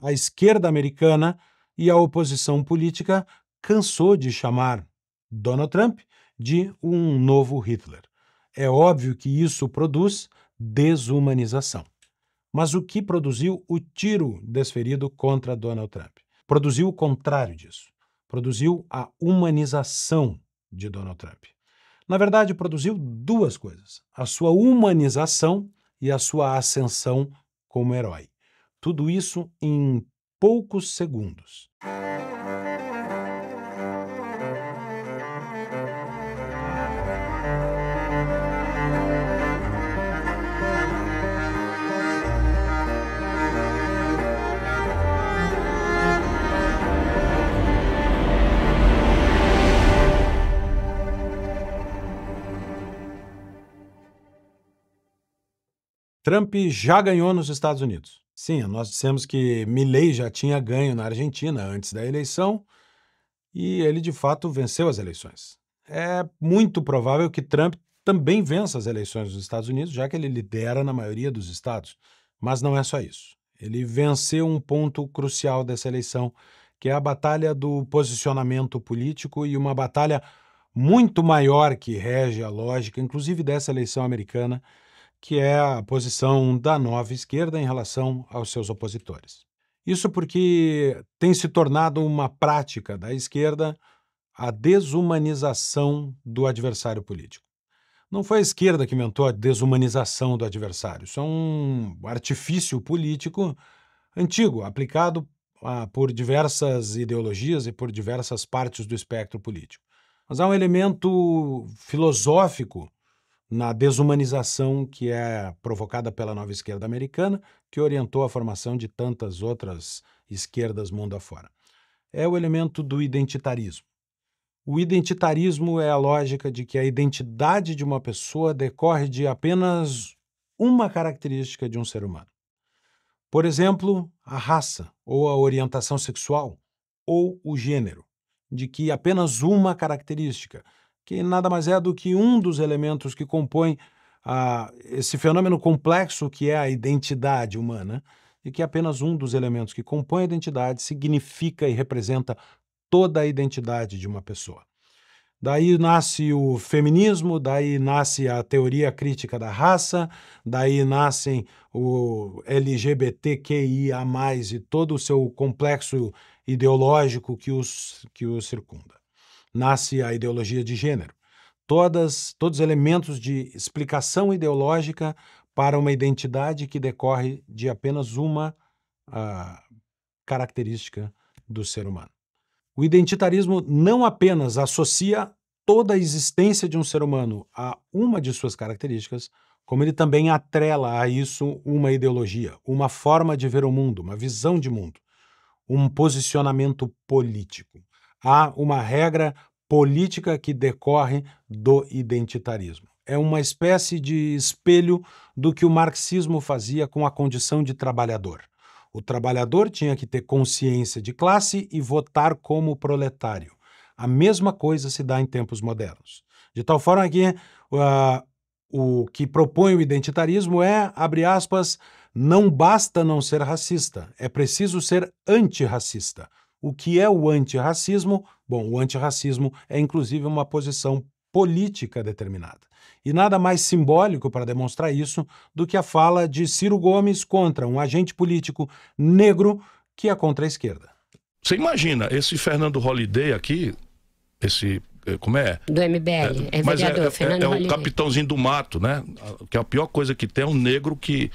a esquerda americana e a oposição política cansou de chamar Donald Trump de um novo Hitler. É óbvio que isso produz desumanização. Mas o que produziu o tiro desferido contra Donald Trump? Produziu o contrário disso. Produziu a humanização de Donald Trump. Na verdade, produziu duas coisas: a sua humanização e a sua ascensão como herói. Tudo isso em poucos segundos. Trump já ganhou nos Estados Unidos. Sim, nós dissemos que Milei já tinha ganho na Argentina antes da eleição e ele de fato venceu as eleições. É muito provável que Trump também vença as eleições dos Estados Unidos, já que ele lidera na maioria dos estados. Mas não é só isso. Ele venceu um ponto crucial dessa eleição, que é a batalha do posicionamento político e uma batalha muito maior que rege a lógica, inclusive dessa eleição americana, que é a posição da nova esquerda em relação aos seus opositores. Isso porque tem se tornado uma prática da esquerda a desumanização do adversário político. Não foi a esquerda que inventou a desumanização do adversário. Isso é um artifício político antigo, aplicado por diversas ideologias e por diversas partes do espectro político. Mas há um elemento filosófico na desumanização que é provocada pela nova esquerda americana, que orientou a formação de tantas outras esquerdas mundo afora. É o elemento do identitarismo. O identitarismo é a lógica de que a identidade de uma pessoa decorre de apenas uma característica de um ser humano. Por exemplo, a raça, ou a orientação sexual, ou o gênero, de que apenas uma característica, que nada mais é do que um dos elementos que compõem esse fenômeno complexo que é a identidade humana, e que apenas um dos elementos que compõem a identidade significa e representa toda a identidade de uma pessoa. Daí nasce o feminismo, daí nasce a teoria crítica da raça, daí nascem o LGBTQIA+, e todo o seu complexo ideológico que os circunda. Nasce a ideologia de gênero. Todos os elementos de explicação ideológica para uma identidade que decorre de apenas uma característica do ser humano. O identitarismo não apenas associa toda a existência de um ser humano a uma de suas características, como ele também atrela a isso uma ideologia, uma forma de ver o mundo, uma visão de mundo, um posicionamento político. Há uma regra política que decorre do identitarismo. É uma espécie de espelho do que o marxismo fazia com a condição de trabalhador. O trabalhador tinha que ter consciência de classe e votar como proletário. A mesma coisa se dá em tempos modernos. De tal forma que o que propõe o identitarismo é, abre aspas, não basta não ser racista, é preciso ser antirracista. O que é o antirracismo? Bom, o antirracismo é inclusive uma posição política determinada. E nada mais simbólico para demonstrar isso do que a fala de Ciro Gomes contra um agente político negro que é contra a esquerda. Você imagina, esse Fernando Holliday aqui, como é? Do MBL, vereador, Fernando Holliday. É o capitãozinho do mato, né? Que a pior coisa que tem é um negro que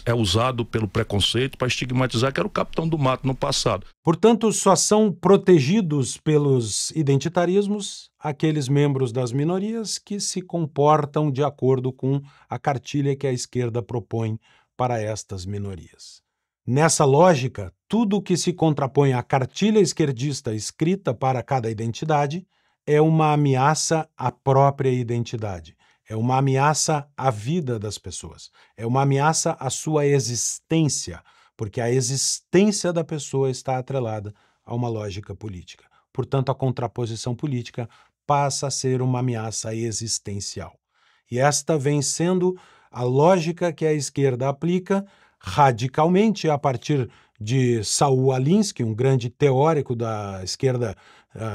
é usado pelo preconceito para estigmatizar, que era o capitão do mato no passado. Portanto, só são protegidos pelos identitarismos aqueles membros das minorias que se comportam de acordo com a cartilha que a esquerda propõe para estas minorias. Nessa lógica, tudo que se contrapõe à cartilha esquerdista escrita para cada identidade é uma ameaça à própria identidade. É uma ameaça à vida das pessoas. É uma ameaça à sua existência, porque a existência da pessoa está atrelada a uma lógica política. Portanto, a contraposição política passa a ser uma ameaça existencial. E esta vem sendo a lógica que a esquerda aplica radicalmente a partir de Saul Alinsky, um grande teórico da esquerda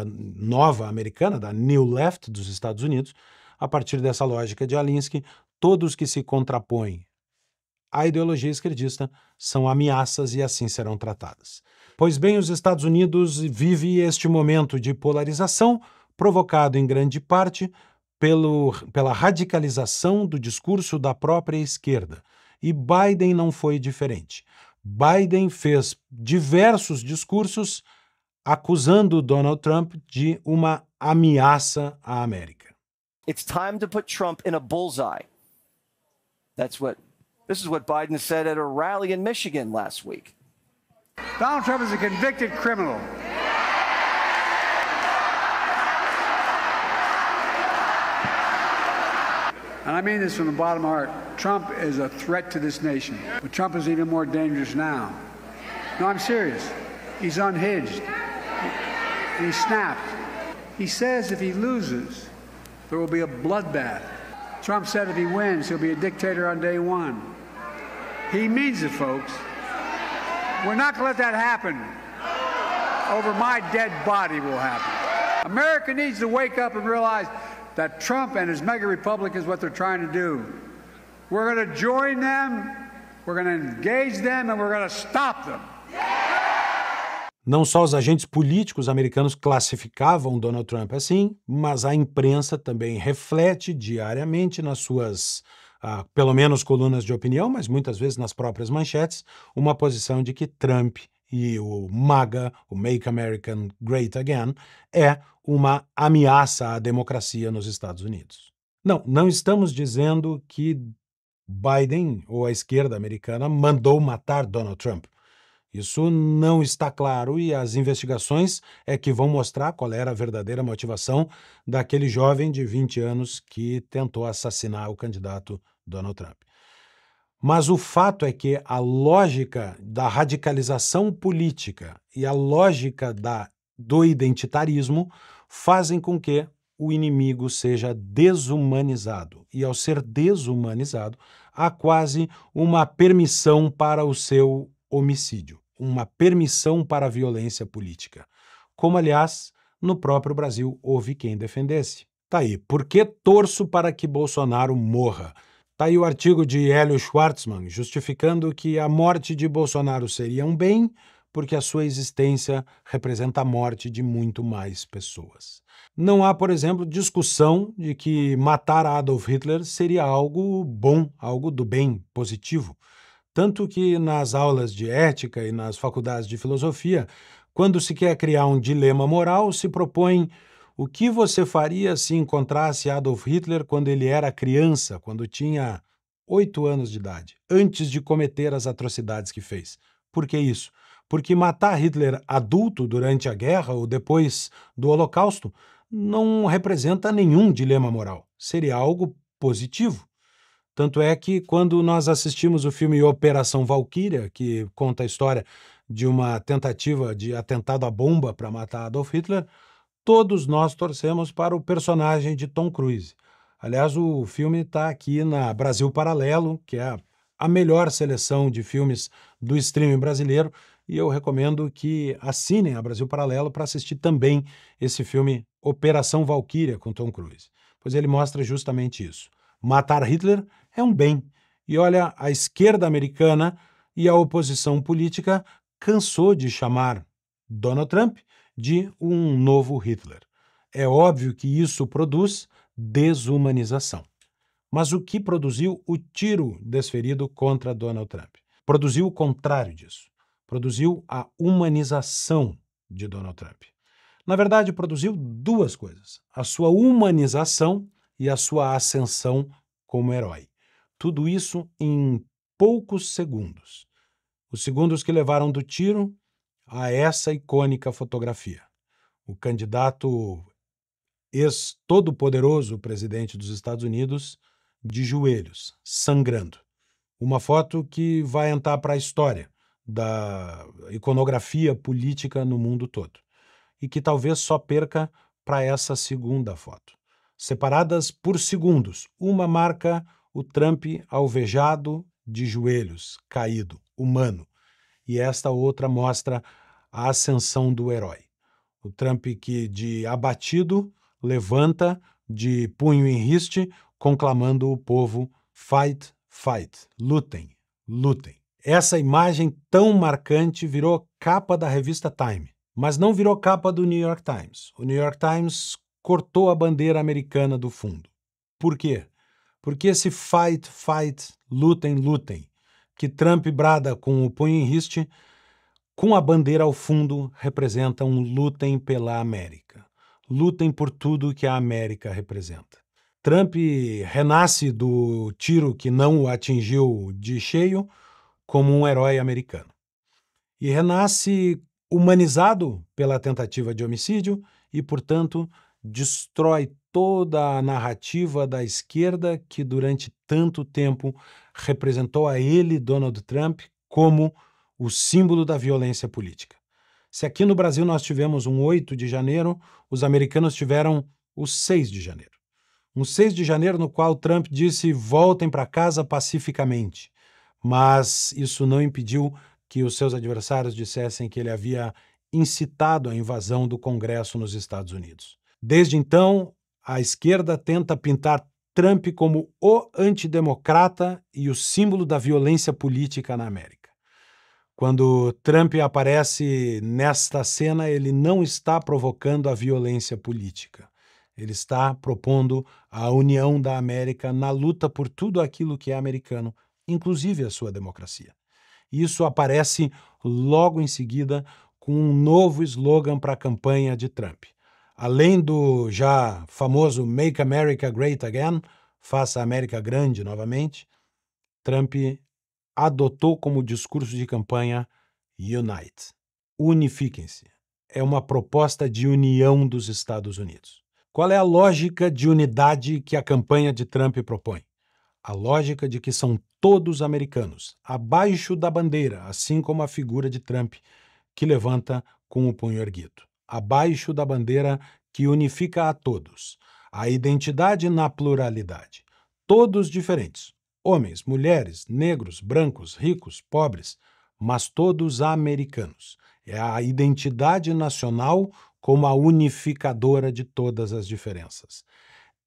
nova americana, da New Left dos Estados Unidos. A partir dessa lógica de Alinsky, todos que se contrapõem à ideologia esquerdista são ameaças e assim serão tratadas. Pois bem, os Estados Unidos vive este momento de polarização, provocado em grande parte pela radicalização do discurso da própria esquerda. E Biden não foi diferente. Biden fez diversos discursos acusando Donald Trump de uma ameaça à América. It's time to put Trump in a bullseye. This is what Biden said at a rally in Michigan last week. Donald Trump is a convicted criminal. And I mean this from the bottom of my heart. Trump is a threat to this nation. But Trump is even more dangerous now. No, I'm serious. He's unhinged. He snapped. He says if he loses, there will be a bloodbath. Trump said if he wins, he'll be a dictator on day one. He means it, folks. We're not going to let that happen. Over my dead body will happen. America needs to wake up and realize that Trump and his mega Republicans, what they're trying to do. We're going to join them, we're going to engage them, and we're going to stop them. Não só os agentes políticos americanos classificavam Donald Trump assim, mas a imprensa também reflete diariamente nas suas, pelo menos, colunas de opinião, mas muitas vezes nas próprias manchetes, uma posição de que Trump e o MAGA, o Make America Great Again, é uma ameaça à democracia nos Estados Unidos. Não estamos dizendo que Biden ou a esquerda americana mandou matar Donald Trump. Isso não está claro e as investigações é que vão mostrar qual era a verdadeira motivação daquele jovem de 20 anos que tentou assassinar o candidato Donald Trump. Mas o fato é que a lógica da radicalização política e a lógica do identitarismo fazem com que o inimigo seja desumanizado. E ao ser desumanizado, há quase uma permissão para o seu homicídio, uma permissão para a violência política. Como, aliás, no próprio Brasil houve quem defendesse. Tá aí, por que torço para que Bolsonaro morra? Tá aí o artigo de Hélio Schwartzman, justificando que a morte de Bolsonaro seria um bem, porque a sua existência representa a morte de muito mais pessoas. Não há, por exemplo, discussão de que matar Adolf Hitler seria algo bom, algo do bem, positivo. Tanto que nas aulas de ética e nas faculdades de filosofia, quando se quer criar um dilema moral, se propõe o que você faria se encontrasse Adolf Hitler quando ele era criança, quando tinha 8 anos de idade, antes de cometer as atrocidades que fez. Por que isso? Porque matar Hitler adulto durante a guerra ou depois do Holocausto não representa nenhum dilema moral. Seria algo positivo. Tanto é que quando nós assistimos o filme Operação Valquíria, que conta a história de uma tentativa de atentado à bomba para matar Adolf Hitler, todos nós torcemos para o personagem de Tom Cruise. Aliás, o filme está aqui na Brasil Paralelo, que é a melhor seleção de filmes do streaming brasileiro, e eu recomendo que assinem a Brasil Paralelo para assistir também esse filme Operação Valquíria com Tom Cruise, pois ele mostra justamente isso. Matar Hitler é um bem. E olha, a esquerda americana e a oposição política cansou de chamar Donald Trump de um novo Hitler. É óbvio que isso produz desumanização. Mas o que produziu o tiro desferido contra Donald Trump? Produziu o contrário disso. Produziu a humanização de Donald Trump. Na verdade, produziu duas coisas: a sua humanização e a sua ascensão como herói. Tudo isso em poucos segundos. Os segundos que levaram do tiro a essa icônica fotografia. O candidato ex-todo-poderoso presidente dos Estados Unidos de joelhos, sangrando. Uma foto que vai entrar para a história da iconografia política no mundo todo. E que talvez só perca para essa segunda foto. Separadas por segundos, uma marca o Trump alvejado de joelhos, caído, humano. e esta outra mostra a ascensão do herói. O Trump que, de abatido, levanta de punho em riste, conclamando o povo: fight, fight, lutem, lutem. Essa imagem tão marcante virou capa da revista Time, mas não virou capa do New York Times. O New York Times cortou a bandeira americana do fundo. Por quê? Porque esse fight, fight, lutem, lutem, que Trump brada com o punho em riste, com a bandeira ao fundo, representa um lutem pela América. Lutem por tudo que a América representa. Trump renasce do tiro que não o atingiu de cheio como um herói americano. E renasce humanizado pela tentativa de homicídio e, portanto, destrói toda a narrativa da esquerda que durante tanto tempo representou a ele, Donald Trump, como o símbolo da violência política. Se aqui no Brasil nós tivemos um 8 de janeiro, os americanos tiveram o 6 de janeiro. Um 6 de janeiro no qual Trump disse: voltem para casa pacificamente. Mas isso não impediu que os seus adversários dissessem que ele havia incitado a invasão do Congresso nos Estados Unidos. Desde então, a esquerda tenta pintar Trump como o antidemocrata e o símbolo da violência política na América. Quando Trump aparece nesta cena, ele não está provocando a violência política. Ele está propondo a união da América na luta por tudo aquilo que é americano, inclusive a sua democracia. Isso aparece logo em seguida com um novo slogan para a campanha de Trump. Além do já famoso Make America Great Again, faça a América grande novamente, Trump adotou como discurso de campanha Unite. Unifiquem-se. É uma proposta de união dos Estados Unidos. Qual é a lógica de unidade que a campanha de Trump propõe? A lógica de que são todos americanos, abaixo da bandeira, assim como a figura de Trump, que levanta com o punho erguido. Abaixo da bandeira que unifica a todos. A identidade na pluralidade. Todos diferentes. Homens, mulheres, negros, brancos, ricos, pobres, mas todos americanos. É a identidade nacional como a unificadora de todas as diferenças.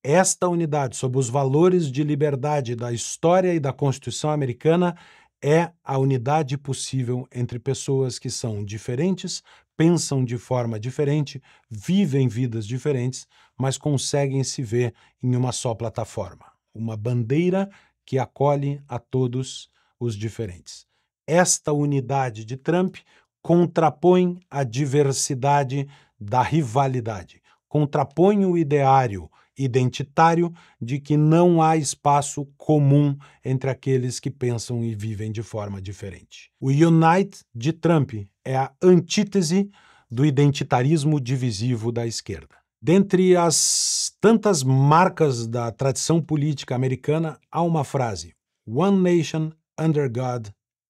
Esta unidade, sob os valores de liberdade da história e da Constituição americana, é a unidade possível entre pessoas que são diferentes, pensam de forma diferente, vivem vidas diferentes, mas conseguem se ver em uma só plataforma. Uma bandeira que acolhe a todos os diferentes. Esta unidade de Trump contrapõe a diversidade da rivalidade, contrapõe o ideário identitário de que não há espaço comum entre aqueles que pensam e vivem de forma diferente. O Unite de Trump é a antítese do identitarismo divisivo da esquerda. Dentre as tantas marcas da tradição política americana, há uma frase: One nation under God,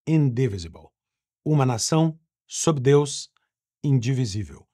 indivisible. Uma nação sob Deus, indivisível.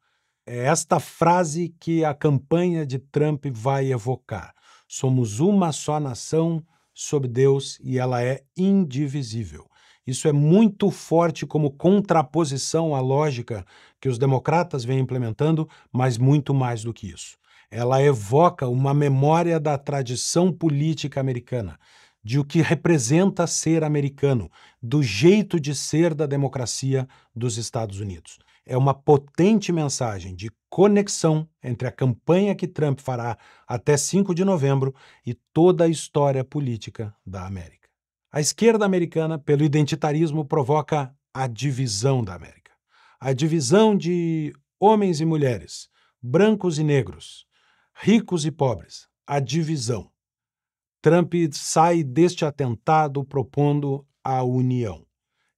É esta frase que a campanha de Trump vai evocar. Somos uma só nação sob Deus e ela é indivisível. Isso é muito forte como contraposição à lógica que os democratas vêm implementando, mas muito mais do que isso. Ela evoca uma memória da tradição política americana, de o que representa ser americano, do jeito de ser da democracia dos Estados Unidos. É uma potente mensagem de conexão entre a campanha que Trump fará até 5 de novembro e toda a história política da América. A esquerda americana, pelo identitarismo, provoca a divisão da América. A divisão de homens e mulheres, brancos e negros, ricos e pobres. A divisão. Trump sai deste atentado propondo a união.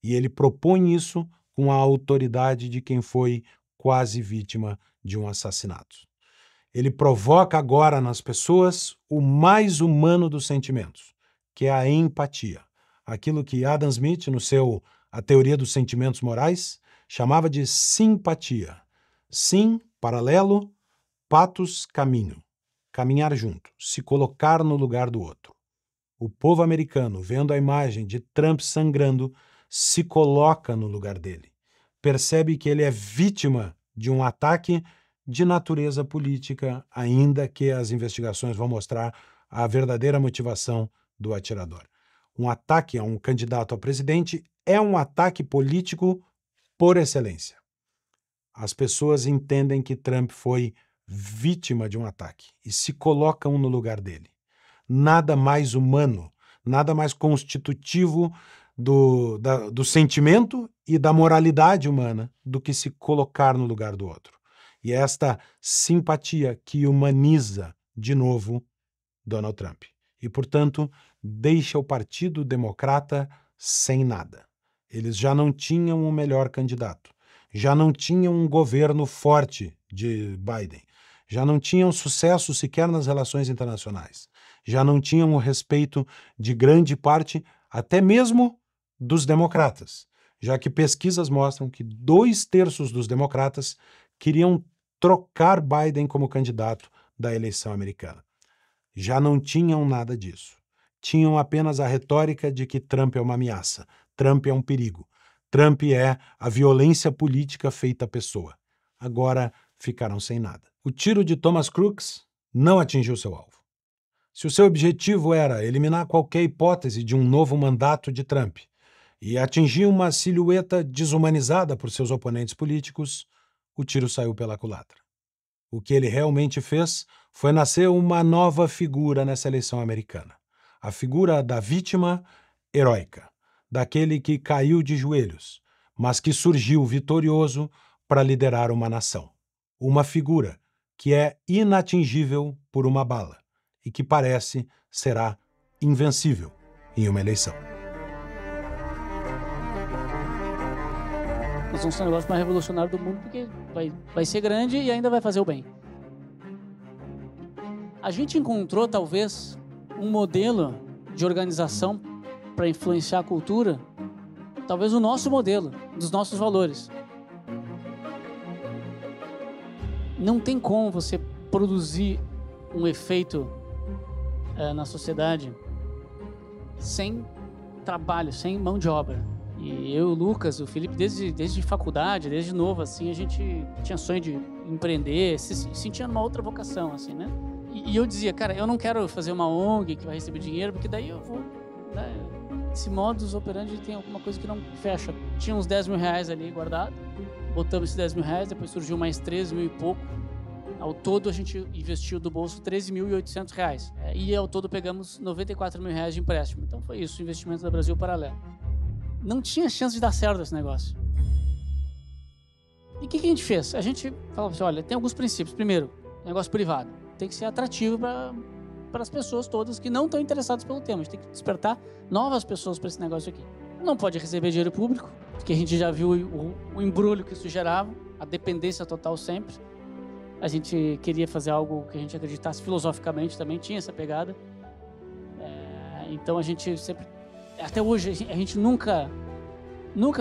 E ele propõe isso com a autoridade de quem foi quase vítima de um assassinato. Ele provoca agora nas pessoas o mais humano dos sentimentos, que é a empatia. Aquilo que Adam Smith, no seu A Teoria dos Sentimentos Morais, chamava de simpatia. Sim, paralelo, patos, caminho. Caminhar junto, se colocar no lugar do outro. O povo americano, vendo a imagem de Trump sangrando, se coloca no lugar dele. Percebe que ele é vítima de um ataque de natureza política, ainda que as investigações vão mostrar a verdadeira motivação do atirador. Um ataque a um candidato a presidente é um ataque político por excelência. As pessoas entendem que Trump foi vítima de um ataque e se colocam no lugar dele. Nada mais humano, nada mais constitutivo do sentimento e da moralidade humana do que se colocar no lugar do outro. E é esta simpatia que humaniza, de novo, Donald Trump. E, portanto, deixa o Partido Democrata sem nada. Eles já não tinham o melhor candidato, já não tinham um governo forte de Biden, já não tinham sucesso sequer nas relações internacionais, já não tinham o respeito de grande parte, até mesmo dos democratas, já que pesquisas mostram que 2/3 dos democratas queriam trocar Biden como candidato da eleição americana. Já não tinham nada disso. Tinham apenas a retórica de que Trump é uma ameaça, Trump é um perigo, Trump é a violência política feita à pessoa. Agora ficaram sem nada. O tiro de Thomas Crooks não atingiu seu alvo. Se o seu objetivo era eliminar qualquer hipótese de um novo mandato de Trump e atingir uma silhueta desumanizada por seus oponentes políticos, o tiro saiu pela culatra. O que ele realmente fez foi nascer uma nova figura nessa eleição americana. A figura da vítima heróica, daquele que caiu de joelhos, mas que surgiu vitorioso para liderar uma nação. Uma figura que é inatingível por uma bala e que parece será invencível em uma eleição. Nós vamos ser o negócio mais revolucionário do mundo porque vai ser grande e ainda vai fazer o bem. A gente encontrou, talvez, um modelo de organização para influenciar a cultura, talvez o nosso modelo, dos nossos valores. Não tem como você produzir um efeito na sociedade sem trabalho, sem mão de obra. E eu, o Lucas, o Felipe, desde faculdade, desde novo, assim, a gente tinha sonho de empreender, se sentia numa outra vocação, assim, né? E eu dizia, cara, eu não quero fazer uma ONG que vai receber dinheiro, porque daí eu vou... Né? Esse modus operandi tem alguma coisa que não fecha. Tinha uns 10 mil reais ali guardado, botamos esses 10 mil reais, depois surgiu mais 13 mil e pouco. Ao todo, a gente investiu do bolso 13.800 reais. E ao todo, pegamos 94 mil reais de empréstimo. Então, foi isso, o investimento da Brasil Paralelo. Não tinha chance de dar certo esse negócio. E o que a gente fez? A gente falou assim, olha, tem alguns princípios. Primeiro, negócio privado. Tem que ser atrativo para as pessoas todas que não estão interessadas pelo tema. A gente tem que despertar novas pessoas para esse negócio aqui. Não pode receber dinheiro público, porque a gente já viu o embrulho que isso gerava, a dependência total sempre. A gente queria fazer algo que a gente acreditasse filosoficamente também, tinha essa pegada. Então a gente sempre... Até hoje, a gente nunca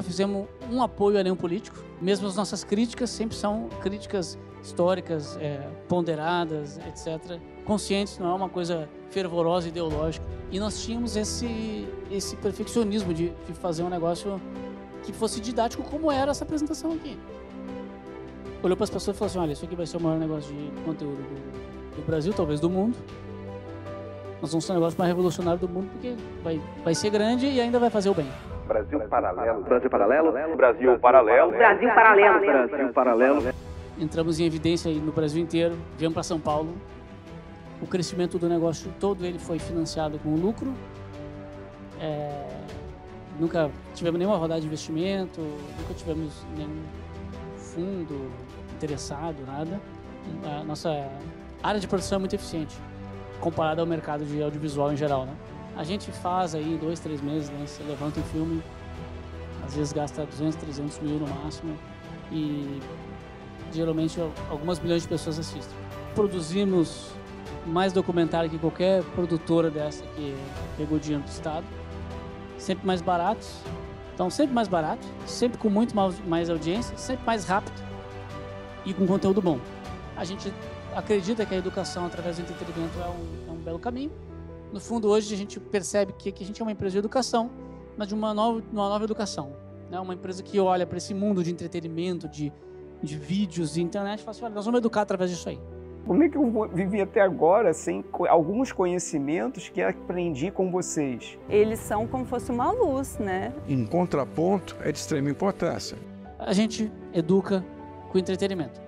fizemos um apoio a nenhum político. Mesmo as nossas críticas sempre são críticas históricas, ponderadas, etc. Conscientes, não é uma coisa fervorosa, ideológica. E nós tínhamos esse perfeccionismo de fazer um negócio que fosse didático, como era essa apresentação aqui. Olhou para as pessoas e falou assim, olha, isso aqui vai ser o maior negócio de conteúdo do Brasil, talvez do mundo. Nós vamos ser o negócio mais revolucionário do mundo porque vai ser grande e ainda vai fazer o bem. Brasil Paralelo. Brasil Paralelo. Brasil Paralelo. Brasil Paralelo. Brasil Paralelo. Entramos em evidência aí no Brasil inteiro, viemos para São Paulo. O crescimento do negócio todo ele foi financiado com lucro. Nunca tivemos nenhuma rodada de investimento, nunca tivemos nenhum fundo interessado, nada. A nossa área de produção é muito eficiente, comparado ao mercado de audiovisual em geral, né? A gente faz aí 2, 3 meses, né? Você levanta um filme, às vezes gasta 200, 300 mil no máximo e geralmente algumas milhões de pessoas assistem. Produzimos mais documentário que qualquer produtora dessa que pegou dinheiro do Estado, sempre mais baratos, então sempre mais barato, sempre com muito mais audiência, sempre mais rápido e com conteúdo bom. A gente acredita que a educação através do entretenimento é um belo caminho. No fundo, hoje a gente percebe que a gente é uma empresa de educação mas de uma nova educação. Né? Uma empresa que olha para esse mundo de entretenimento, de vídeos e internet e fala assim, olha, nós vamos educar através disso aí. Como é que eu vivi até agora sem alguns conhecimentos que aprendi com vocês? Eles são como se fosse uma luz, né? Em contraponto, é de extrema importância. A gente educa com entretenimento.